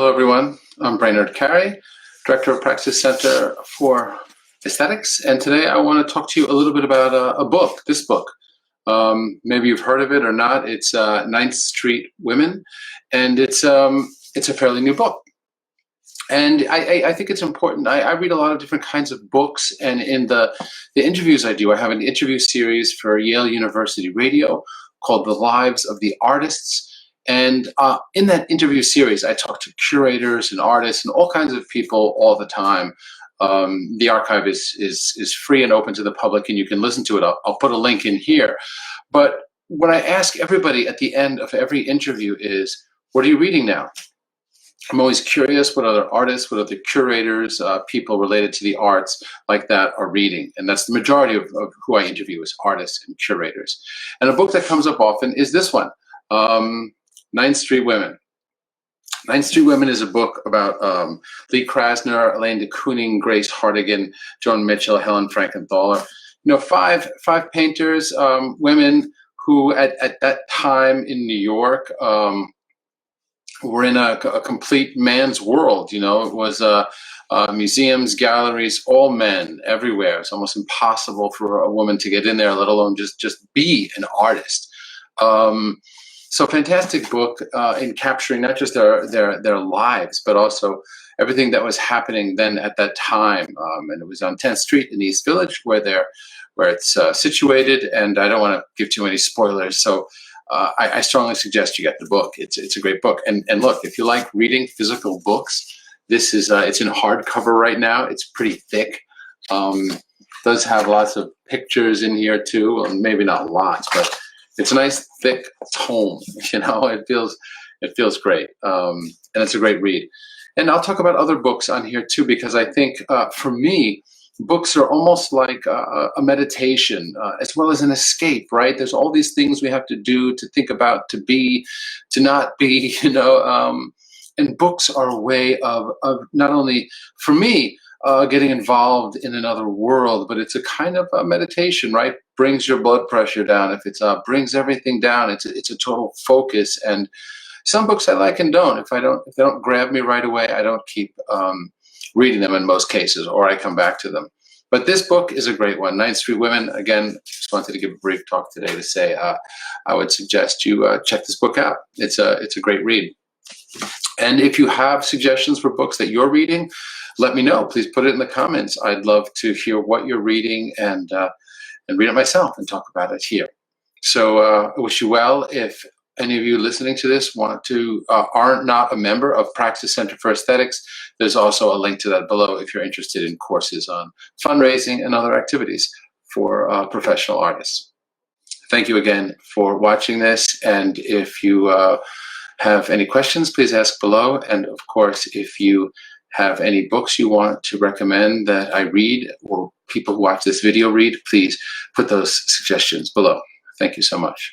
Hello, everyone. I'm Brainerd Carey, Director of Praxis Center for Aesthetics, and today I want to talk to you a little bit about a book, this book. Maybe you've heard of it or not. It's Ninth Street Women, and it's a fairly new book. And I think it's important. I read a lot of different kinds of books, and in the interviews I do, I have an interview series for Yale University Radio called The Lives of the Artists. And in that interview series, I talk to curators and artists and all kinds of people all the time. The archive is free and open to the public, and you can listen to it. I'll put a link in here. But what I ask everybody at the end of every interview is, what are you reading now? I'm always curious what other artists, what other curators, people related to the arts like that are reading. And that's the majority of who I interview is artists and curators. And a book that comes up often is this one. Ninth Street Women. Ninth Street Women is a book about Lee Krasner, Elaine de Kooning, Grace Hartigan, Joan Mitchell, Helen Frankenthaler. You know, five painters, women who at that time in New York were in a complete man's world. You know, it was museums, galleries, all men everywhere. It's almost impossible for a woman to get in there, let alone just be an artist. So fantastic book in capturing not just their lives, but also everything that was happening then at that time. And it was on 10th Street in East Village where it's situated. And I don't want to give too many spoilers, so I strongly suggest you get the book. It's a great book. And look, if you like reading physical books, this is it's in hardcover right now. It's pretty thick. Does have lots of pictures in here too. Well, maybe not lots, but it's a nice thick tome. You know, it feels great, and it's a great read. And I'll talk about other books on here too, because I think for me, books are almost like a meditation, as well as an escape. Right? There's all these things we have to do, to think about, to be, to not be. You know, and books are a way of not only for me getting involved in another world, but it's a kind of a meditation, right? Brings your blood pressure down. If it's brings everything down, it's a total focus. And some books I like and don't. If they don't grab me right away, I don't keep reading them in most cases, or I come back to them. But this book is a great one. Ninth Street Women. Again, just wanted to give a brief talk today to say I would suggest you check this book out. It's a great read. And if you have suggestions for books that you're reading, let me know. Please put it in the comments. I'd love to hear what you're reading and read it myself and talk about it here. So I wish you well. If any of you listening to this are not a member of Praxis Center for Aesthetics, there's also a link to that below if you're interested in courses on fundraising and other activities for professional artists. Thank you again for watching this. And if you have any questions, please ask below. And of course, if you have any books you want to recommend that I read, or people who watch this video read, please put those suggestions below. Thank you so much.